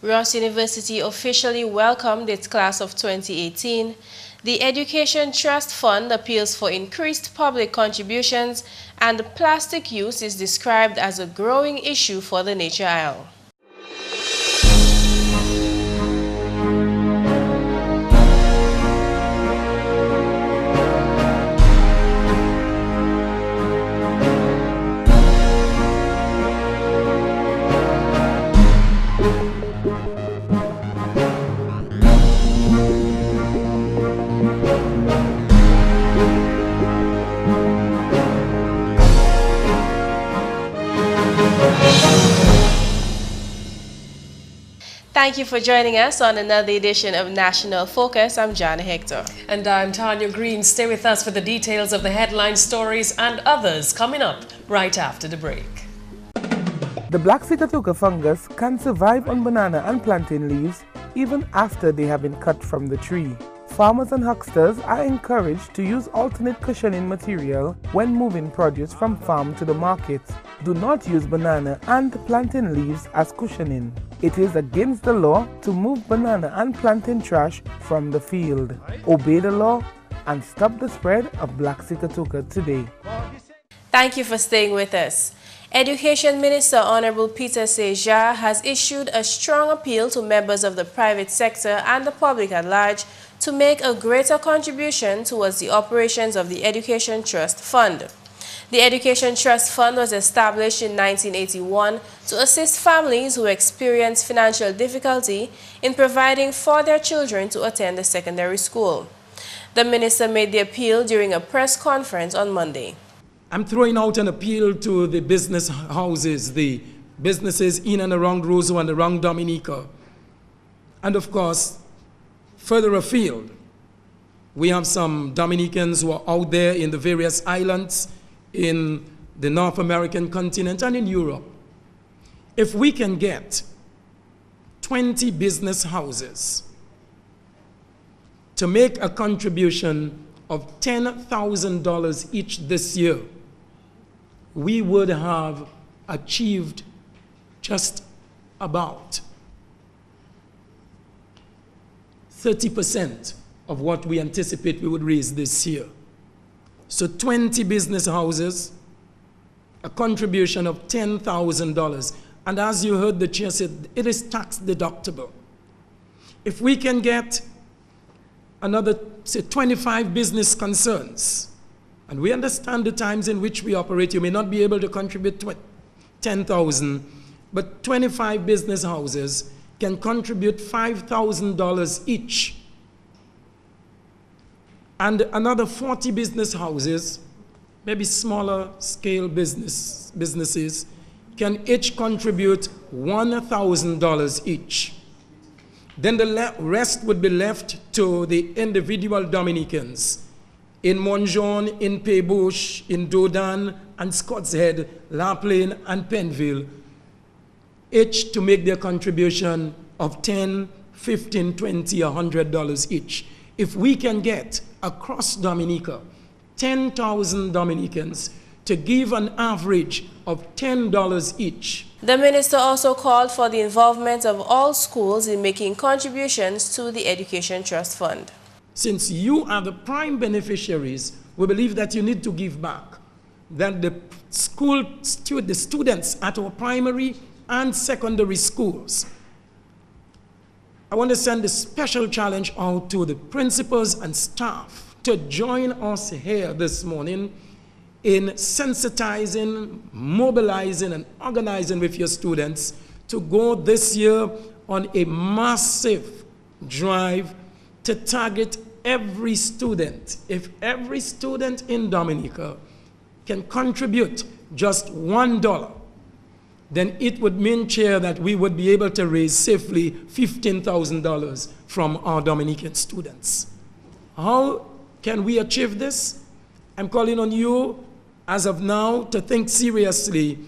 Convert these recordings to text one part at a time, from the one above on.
Ross University officially welcomed its class of 2018. The Education Trust Fund appeals for increased public contributions, and plastic use is described as a growing issue for the Nature Isle. Thank you for joining us on another edition of National Focus. I'm Jarna Hector. And I'm Tarnia Green. Stay with us for the details of the headline stories and others coming up right after the break. The black Sikatuka fungus can survive on banana and plantain leaves even after they have been cut from the tree. Farmers and hucksters are encouraged to use alternate cushioning material when moving produce from farm to the market. Do not use banana and plantain leaves as cushioning. It is against the law to move banana and plantain trash from the field. Obey the law and stop the spread of black Sikatuka today. Thank you for staying with us. Education Minister Honorable Peter Seja has issued a strong appeal to members of the private sector and the public at large to make a greater contribution towards the operations of the Education Trust Fund. The Education Trust Fund was established in 1981 to assist families who experience financial difficulty in providing for their children to attend a secondary school. The minister made the appeal during a press conference on Monday. I'm throwing out an appeal to the business houses, the businesses in and around Roseau and around Dominica. And of course, further afield, we have some Dominicans who are out there in the various islands in the North American continent and in Europe. If we can get 20 business houses to make a contribution of $10,000 each this year, we would have achieved just about 30% of what we anticipate we would raise this year. So 20 business houses, a contribution of $10,000. And as you heard the chair said, it is tax deductible. If we can get another, say, 25 business concerns, and we understand the times in which we operate, you may not be able to contribute 10,000, but 25 business houses can contribute $5,000 each. And another 40 business houses, maybe smaller scale businesses, can each contribute $1,000 each. Then the rest would be left to the individual Dominicans in Montjean, in Paybush, in Dodan, and Scott's Head, La Plaine, and Penville, each to make their contribution of $10, $15, $20, $100 each. If we can get across Dominica 10,000 Dominicans to give an average of $10 each. The minister also called for the involvement of all schools in making contributions to the Education Trust Fund. Since you are the prime beneficiaries, we believe that you need to give back. That the students at our primary and secondary schools, I want to send a special challenge out to the principals and staff to join us here this morning in sensitizing, mobilizing, and organizing with your students to go this year on a massive drive to target every student. If every student in Dominica can contribute just $1, then it would mean, Chair, that we would be able to raise safely $15,000 from our Dominican students. How can we achieve this? I'm calling on you, as of now, to think seriously.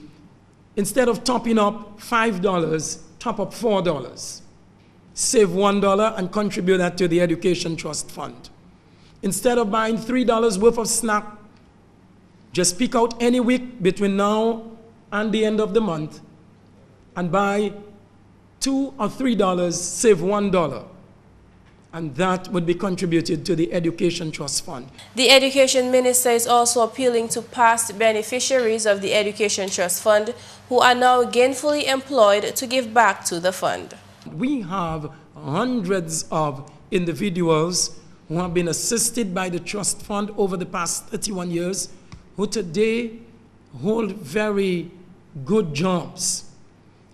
Instead of topping up $5, top up $4. Save $1 and contribute that to the Education Trust Fund. Instead of buying $3 worth of snack, just pick out any week between now and the end of the month and buy $2 or $3, save $1. And that would be contributed to the Education Trust Fund. The Education Minister is also appealing to past beneficiaries of the Education Trust Fund who are now gainfully employed to give back to the fund. We have hundreds of individuals who have been assisted by the Trust Fund over the past 31 years, who today hold very good jobs.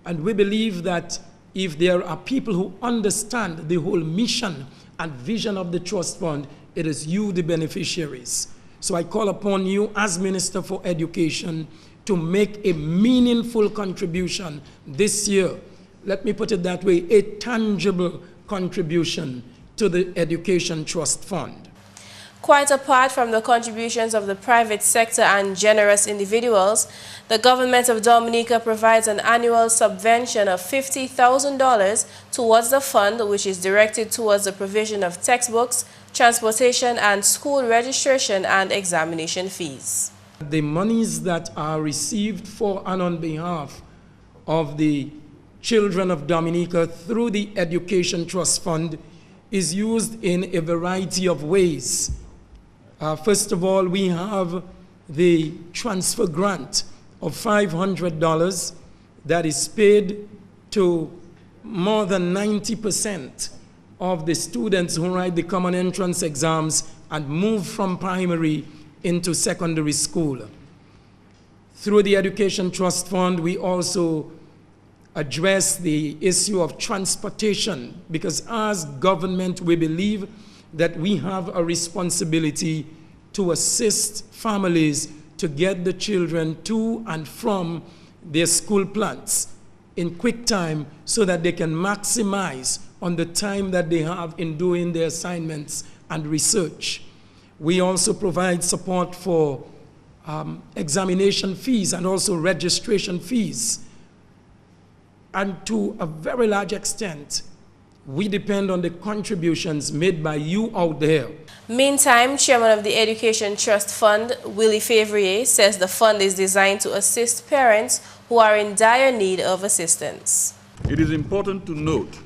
And we believe that if there are people who understand the whole mission and vision of the Trust Fund, it is you, the beneficiaries. So I call upon you as Minister for Education to make a meaningful contribution this year. Let me put it that way, a tangible contribution to the Education Trust Fund. Quite apart from the contributions of the private sector and generous individuals, the government of Dominica provides an annual subvention of $50,000 towards the fund, which is directed towards the provision of textbooks, transportation, and school registration and examination fees. The monies that are received for and on behalf of the children of Dominica through the Education Trust Fund is used in a variety of ways. First of all, we have the transfer grant of $500 that is paid to more than 90% of the students who write the common entrance exams and move from primary into secondary school. Through the Education Trust Fund, we also address the issue of transportation, because as government, we believe that we have a responsibility to assist families to get the children to and from their school plans in quick time so that they can maximize on the time that they have in doing their assignments and research. We also provide support for examination fees and also registration fees. And to a very large extent, we depend on the contributions made by you out there. Meantime, Chairman of the Education Trust Fund, Willie Favrier, says the fund is designed to assist parents who are in dire need of assistance. It is important to note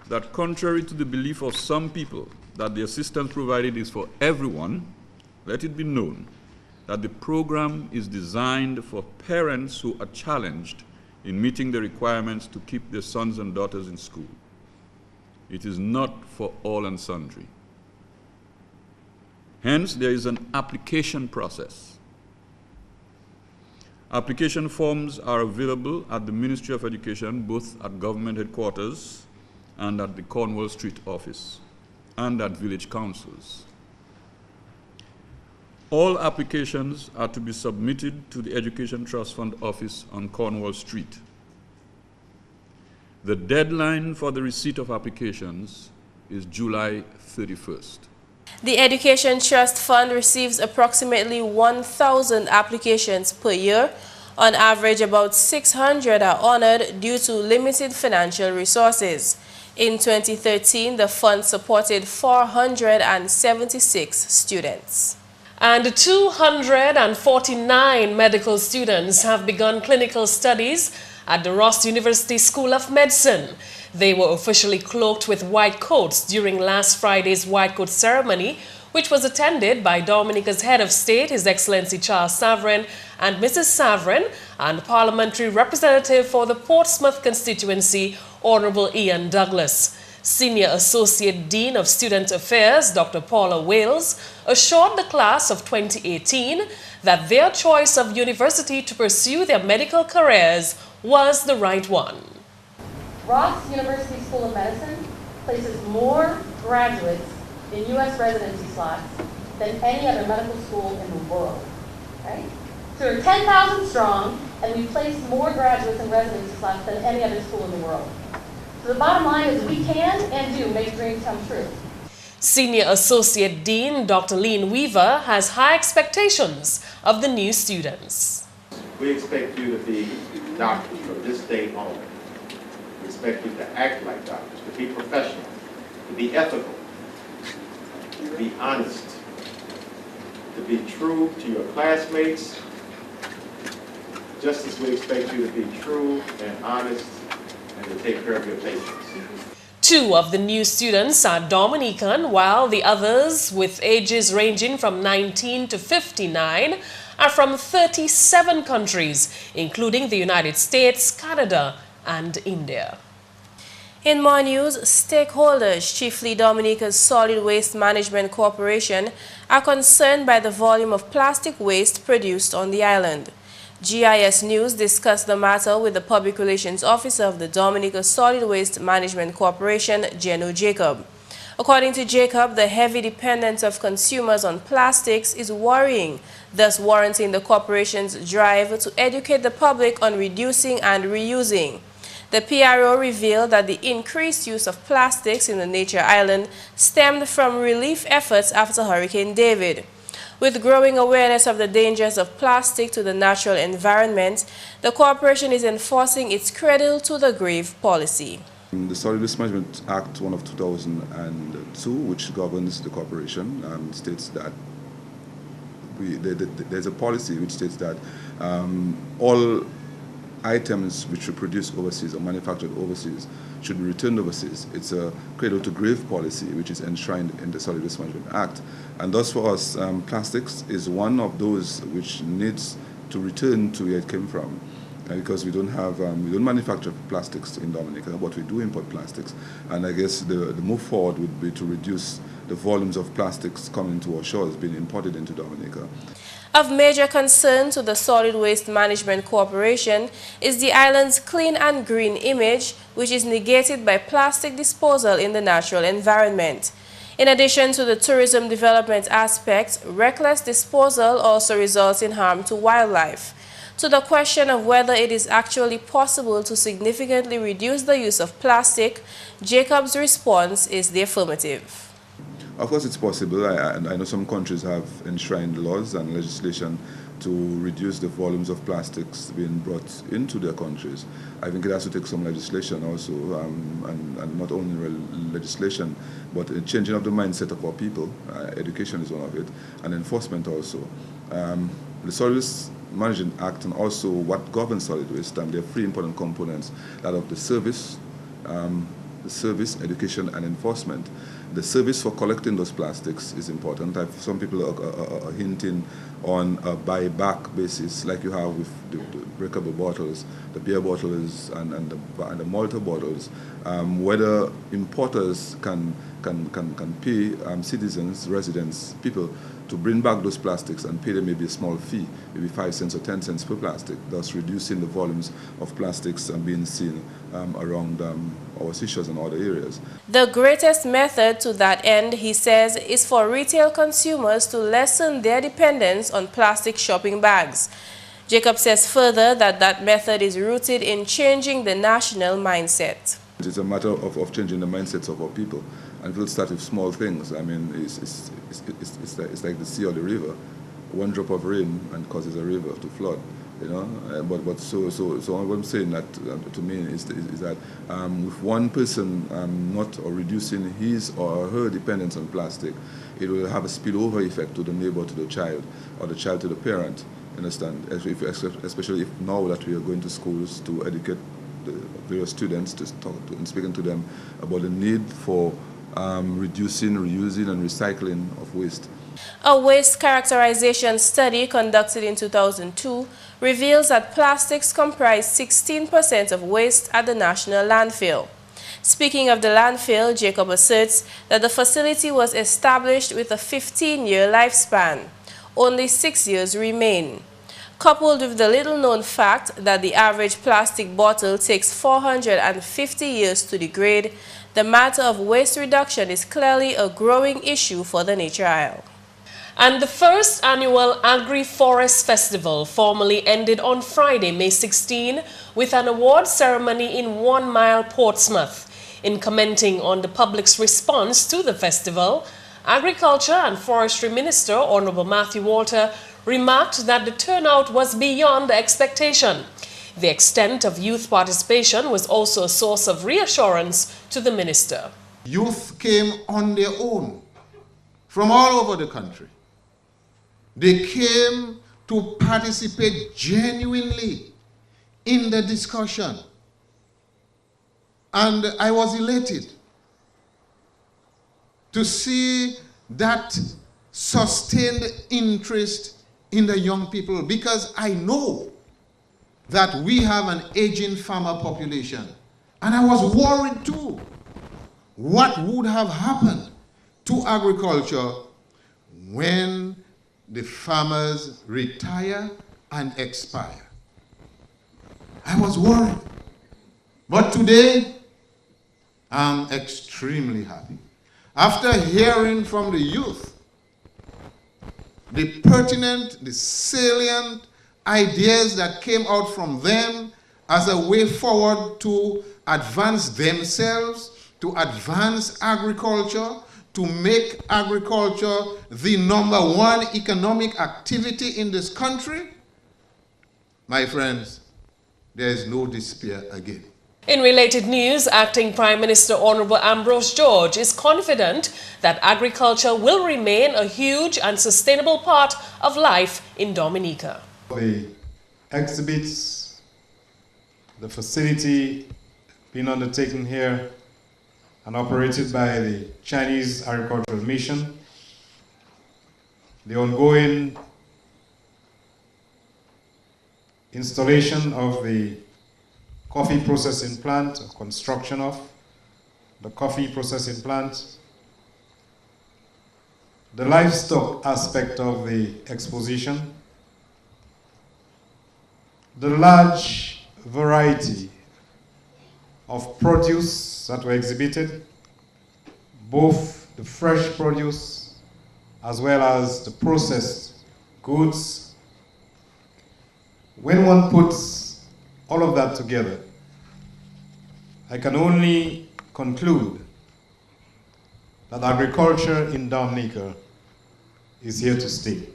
that contrary to the belief of some people that the assistance provided is for everyone, let it be known that the program is designed for parents who are challenged in meeting the requirements to keep their sons and daughters in school. It is not for all and sundry. Hence, there is an application process. Application forms are available at the Ministry of Education, both at government headquarters and at the Cornwall Street office, and at village councils. All applications are to be submitted to the Education Trust Fund office on Cornwall Street. The deadline for the receipt of applications is July 31st. The Education Trust Fund receives approximately 1,000 applications per year. On average, about 600 are honored due to limited financial resources. In 2013, the fund supported 476 students. And 249 medical students have begun clinical studies at the Ross University School of Medicine. They were officially cloaked with white coats during last Friday's white coat ceremony, which was attended by Dominica's head of state, His Excellency Charles Sovereign, and Mrs. Sovereign, and parliamentary representative for the Portsmouth constituency, Honorable Ian Douglas. Senior Associate Dean of Student Affairs, Dr. Paula Wales, assured the class of 2018 that their choice of university to pursue their medical careers was the right one. Ross University School of Medicine places more graduates in U.S. residency slots than any other medical school in the world. Right? So we're 10,000 strong, and we place more graduates in residency slots than any other school in the world. So the bottom line is we can and do make dreams come true. Senior Associate Dean Dr. Lean Weaver has high expectations of the new students. We expect you to be doctors from this day on. We expect you to act like doctors, to be professional, to be ethical, to be honest, to be true to your classmates, just as we expect you to be true and honest and to take care of your patients. Two of the new students are Dominican, while the others, with ages ranging from 19 to 59, are from 37 countries, including the United States, Canada, and India. In more news, stakeholders, chiefly Dominica's Solid Waste Management Corporation, are concerned by the volume of plastic waste produced on the island. GIS News discussed the matter with the Public Relations Officer of the Dominica Solid Waste Management Corporation, Geno Jacob. According to Jacob, the heavy dependence of consumers on plastics is worrying, thus warranting the corporation's drive to educate the public on reducing and reusing. The PRO revealed that the increased use of plastics in the Nature Island stemmed from relief efforts after Hurricane David. With growing awareness of the dangers of plastic to the natural environment, the corporation is enforcing its cradle to the grave policy. The Solid Waste Management Act 1 of 2002, which governs the corporation, states that there's a policy which states that all items which are produced overseas or manufactured overseas should be returned overseas. It's a cradle to grave policy which is enshrined in the Solid Waste Management Act. And thus for us, plastics is one of those which needs to return to where it came from. Because we don't manufacture plastics in Dominica, but we do import plastics. And I guess the move forward would be to reduce the volumes of plastics coming to our shores being imported into Dominica. Of major concern to the Solid Waste Management Corporation is the island's clean and green image, which is negated by plastic disposal in the natural environment. In addition to the tourism development aspect, reckless disposal also results in harm to wildlife. To the question of whether it is actually possible to significantly reduce the use of plastic, Jacob's response is the affirmative. Of course it's possible. I know some countries have enshrined laws and legislation to reduce the volumes of plastics being brought into their countries. I think it has to take some legislation also, and not only legislation, but a changing of the mindset of our people. Education is one of it, and enforcement also. The Solid Waste Management Act and also what governs solid waste, there are three important components, that of the service, education, and enforcement. The service for collecting those plastics is important. Some people are hinting on a buy-back basis, like you have with the breakable bottles, the beer bottles, and the Malta bottles. Whether importers can pay citizens, residents, people to bring back those plastics and pay them maybe a small fee, maybe 5 cents or 10 cents per plastic, thus reducing the volumes of plastics being seen around our seashores and other areas. The greatest method to that end, he says, is for retail consumers to lessen their dependence on plastic shopping bags. Jacob says further that that method is rooted in changing the national mindset. It is a matter of changing the mindsets of our people, and we'll start with small things. I mean, it's like the sea or the river. One drop of rain and causes a river to flood. You know, but so what I'm saying that to me is that with one person not or reducing his or her dependence on plastic, it will have a spillover effect to the neighbor, to the child, or the child to the parent. Understand? Especially if now that we are going to schools to educate the various students, to talk to and speaking to them about the need for reducing, reusing, and recycling of waste. A waste characterization study conducted in 2002 reveals that plastics comprise 16% of waste at the national landfill. Speaking of the landfill, Jacob asserts that the facility was established with a 15-year lifespan. Only 6 years remain. Coupled with the little-known fact that the average plastic bottle takes 450 years to degrade, the matter of waste reduction is clearly a growing issue for the Nature Isle. And the first annual Agri-Forest Festival formally ended on Friday, May 16, with an award ceremony in 1 Mile, Portsmouth. In commenting on the public's response to the festival, Agriculture and Forestry Minister Honorable Matthew Walter remarked that the turnout was beyond expectation. The extent of youth participation was also a source of reassurance to the minister. Youth came on their own from all over the country. They came to participate genuinely in the discussion. And I was elated to see that sustained interest in the young people, because I know that we have an aging farmer population. And I was worried too. What would have happened to agriculture when the farmers retire and expire? I was worried. But today, I'm extremely happy. After hearing from the youth the pertinent, the salient ideas that came out from them as a way forward to advance themselves, to advance agriculture, to make agriculture the #1 economic activity in this country, my friends, there is no despair again. In related news, Acting Prime Minister Honorable Ambrose George is confident that agriculture will remain a huge and sustainable part of life in Dominica. The exhibits, the facility being undertaken here and operated by the Chinese Agricultural Mission, the ongoing installation of the coffee processing plant, or construction of the coffee processing plant, the livestock aspect of the exposition, the large variety of produce that were exhibited, both the fresh produce as well as the processed goods. When one puts all of that together, I can only conclude that agriculture in Dominica is here to stay.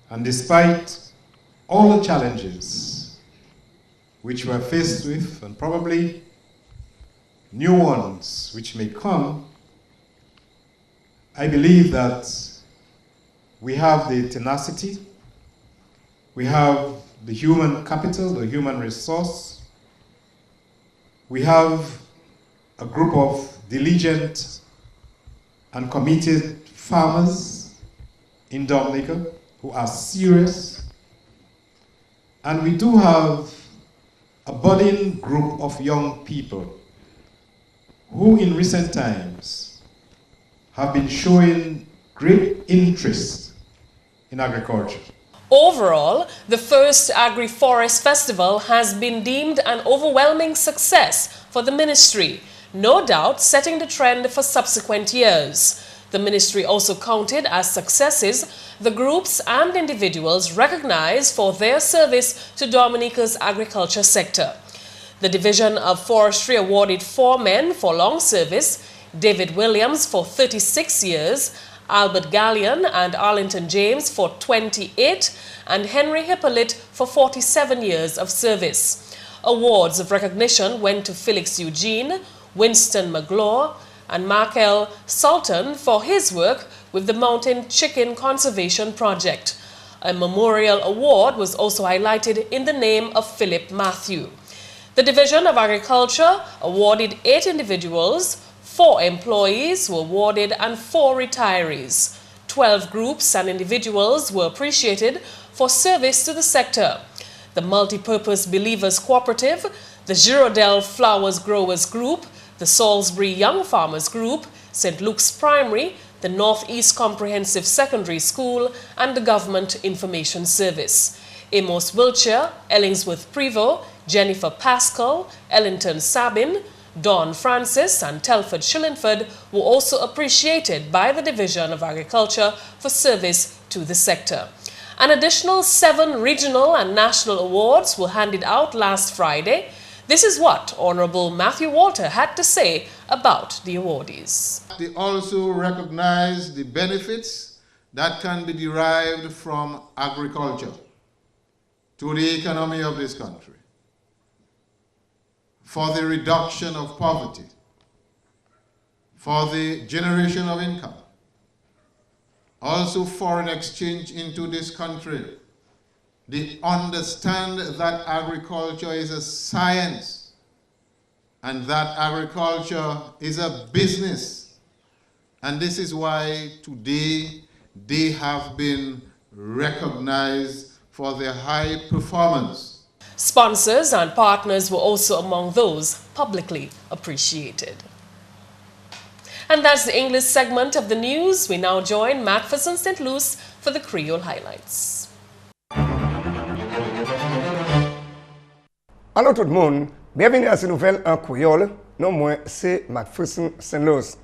And despite all the challenges which we are faced with, and probably new ones which may come, I believe that we have the tenacity, we have the human capital, the human resource, we have a group of diligent and committed farmers in Dominica who are serious, and we do have a budding group of young people who in recent times have been showing great interest in agriculture. Overall, the first Agri-Forest Festival has been deemed an overwhelming success for the ministry, no doubt setting the trend for subsequent years. The ministry also counted as successes the groups and individuals recognized for their service to Dominica's agriculture sector. The Division of Forestry awarded 4 men for long service, David Williams for 36 years, Albert Gallion and Arlington James for 28, and Henry Hippolyte for 47 years of service. Awards of recognition went to Felix Eugene, Winston McGlaw, and Markel Sultan for his work with the Mountain Chicken Conservation Project. A memorial award was also highlighted in the name of Philip Matthew. The Division of Agriculture awarded 8 individuals, 4 employees were awarded and 4 retirees. 12 groups and individuals were appreciated for service to the sector. The Multipurpose Believers Cooperative, the Girardel Flowers Growers Group, the Salisbury Young Farmers Group, St. Luke's Primary, the Northeast Comprehensive Secondary School, and the Government Information Service. Amos Wiltshire, Ellingsworth Prevost, Jennifer Pascal, Ellington Sabin, Dawn Francis and Telford Shillingford were also appreciated by the Division of Agriculture for service to the sector. An additional 7 regional and national awards were handed out last Friday. This is what Honorable Matthew Walter had to say about the awardees. They also recognize the benefits that can be derived from agriculture to the economy of this country, for the reduction of poverty, for the generation of income, also foreign exchange into this country. They understand that agriculture is a science and that agriculture is a business. And this is why today they have been recognized for their high performance. Sponsors and partners were also among those publicly appreciated. And that's the English segment of the news. We now join McPherson St. Luce for the Creole highlights. Allô tout le monde, bienvenue à cette nouvelle en créole. Non, moi, c'est McPherson St. Luce.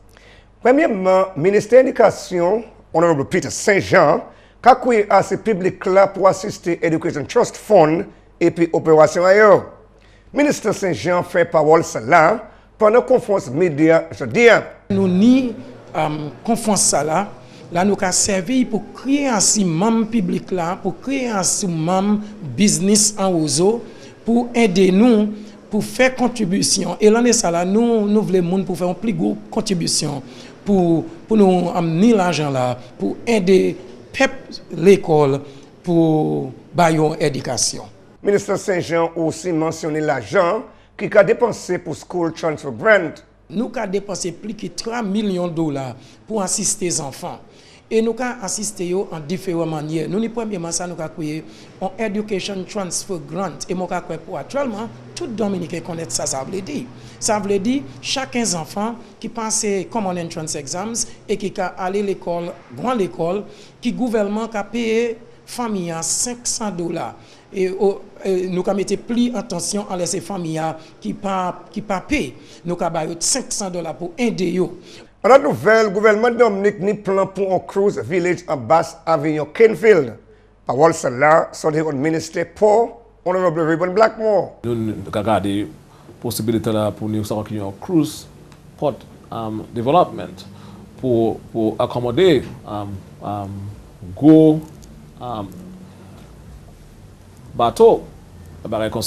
Premièrement, ministère de l'Éducation, Honorable Peter Saint-Jean, qui a créé à ce public-là pour assister Education Trust Fund et puis opération ailleurs. Ministre Saint-Jean fait parole cela pendant la conférence média jeudi. Nous ni conférence là, nous avons servi pour créer un membre public là, pour créer un membre business en réseau, pour aider nous, pour faire contribution. Et l'année ça là, nous voulons pour faire une plus grosse contribution, pour nous amener l'argent là, pour aider l'école, pour bailler éducation. Ministre Saint-Jean aussi mentionné l'argent qui a dépensé pour School Transfer Grant. Nous avons dépensé plus de 3 millions de dollars pour assister les enfants. Et nous avons assisté en différentes manières. Nous, premièrement, nous avons créé un Education Transfer Grant. Et nous avons créé pour actuellement, tout Dominicain connaît ça, ça veut dire. Ça veut dire chacun enfant qui passe Common Entrance Exams et qui a allé à l'école, grande école, qui gouvernement a payé famille à $500. Et nous avons mis plus attention à ces familles qui pas payé. Nous avons $500 pour aider eux. En autre nouvelle, le gouvernement Dominique ni plan pour un cruise village en basse avenue Kenfield. Parole celle-là, sont des ministres pour Honorable Ribbon Blackmore. Nous avons regardé la possibilité là pour nous avoir un cruise port development pour accommoder gros bateau. Comme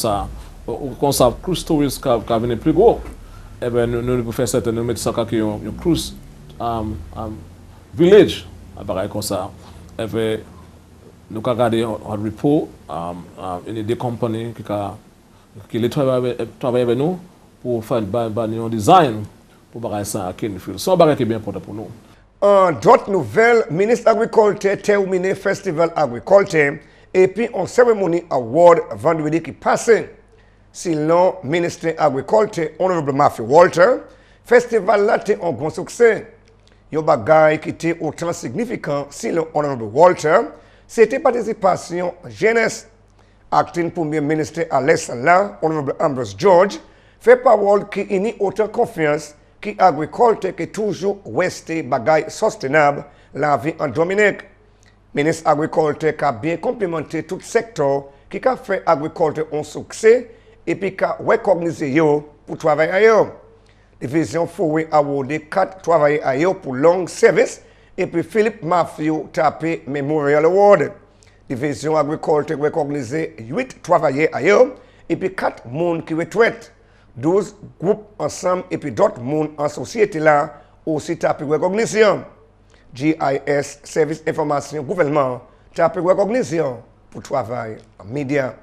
ça, cruise tourist qui viennent plus gros. Eh bien, nous pouvons faire ça, nous mettons ça comme un cruise village, comme ça. Eh bien, nous avons regardé un repos, des compagnies qui travaillent avec nous pour faire un design pour faire ça à Kenfield. C'est un bagage qui est bien important pour nous. En d'autres nouvelles, le ministre agriculture a terminé le festival agriculture et puis une cérémonie award vendredi qui passait. Sinon, ministre de l'Agriculture, Honorable Matthew Walter, festival là était un grand succès. Yon bagay qui était autant significant, sinon Honorable Walter, c'était participation jeunesse. Acting Premier ministre à l'Est là, Honorable Ambrose George, fait parole qui uni autant confiance qui agriculture qui toujours resté bagay soutenable la vie en Dominique. Ministre agriculture qui a bien complémenté tout secteur qui a fait agriculture un succès et puis qu'a recognisé yo pour travailler ailleurs. Division Forêt a awardé 4 travailleurs ailleurs pour long service et puis Philippe Matthew tapé Memorial Award. Division Agriculture recognisé 8 travailleurs ailleurs et puis 4 monde qui retraite. 12 groupes ensemble et puis d'autres monde en société là aussi tapé recognition. GIS Service Information Gouvernement tapé recognition pour travail en médias.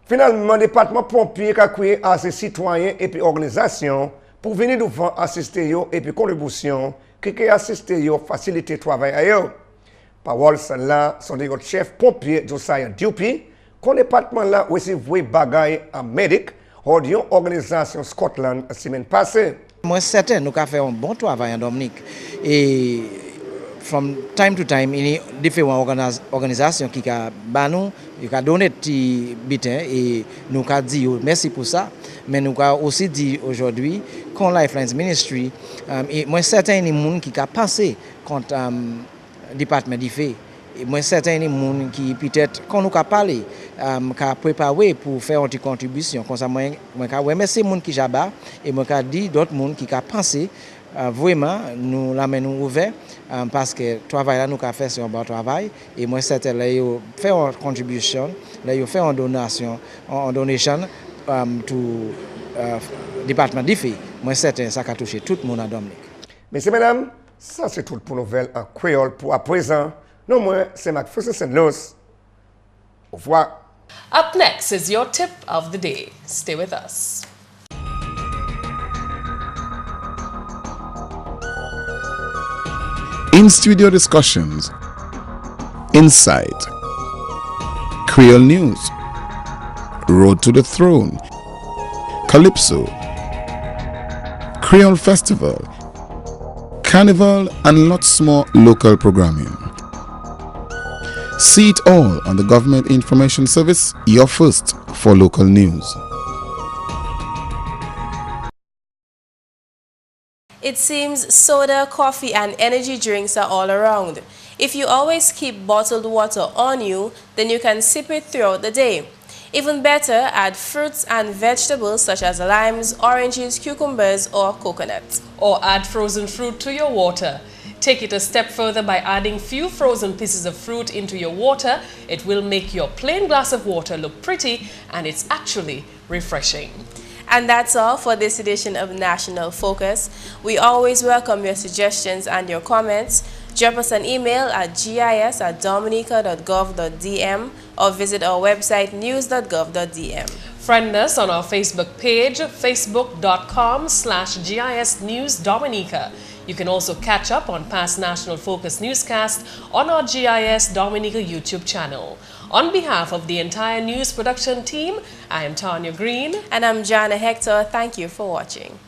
Finalement, le département pompier a créé à ses citoyens et puis organisations pour venir devant assister et puis contribution qui assister faciliter le travail ailleurs. Parole celle-là sont des chefs pompiers Josiah Dupi, qu'on département là aussi voit bagaille en médic, ou d'une organisation Scotland la semaine passée. Moi, certain, nous avons fait un bon travail en Dominique. Et from time to time, il y a différentes organisations qui ont donné des bitins et nous avons dit merci pour ça. Mais nous avons aussi dit aujourd'hui qu'on Lifelines Ministry, et moi certain, il y a des gens qui ont pensé contre le département d'IFE. Et moi certain, il y a des gens qui peut-être, quand nous avons parlé, qui ont préparé pour faire une contribution. Comme ça, moi remercie les gens qui sont là et moi dit d'autres gens qui ont pensé. Vraiment, nous l'amenons ouvert parce que le travail là nous avons fait sur un bon travail et moi c'était là faire une contribution, là faire une donation to département d'IFE. Moi c'était ça qui a touché tout le monde à Dominique. Messieurs, mesdames, ça c'est tout pour nouvelle en créole pour à présent. Non moi c'est McPherson St. Luce. Au revoir. Up next is your tip of the day. Stay with us. in-studio discussions, insight, Creole News, Road to the Throne, Calypso, Creole Festival, Carnival, and lots more local programming. See it all on the Government Information Service, your first for local news. It seems soda, coffee, and energy drinks are all around. If you always keep bottled water on you, then you can sip it throughout the day. Even better, add fruits and vegetables such as limes, oranges, cucumbers, or coconut. Or add frozen fruit to your water. Take it a step further by adding few frozen pieces of fruit into your water. It will make your plain glass of water look pretty, and it's actually refreshing. And that's all for this edition of National Focus. We always welcome your suggestions and your comments. Drop us an email at gis@dominica.gov.dm or visit our website news.gov.dm. Friend us on our Facebook page, facebook.com/GIS News Dominica. You can also catch up on past National Focus newscasts on our GIS Dominica YouTube channel. On behalf of the entire news production team, I am Tarnia Green. And I'm Jarna Hector. Thank you for watching.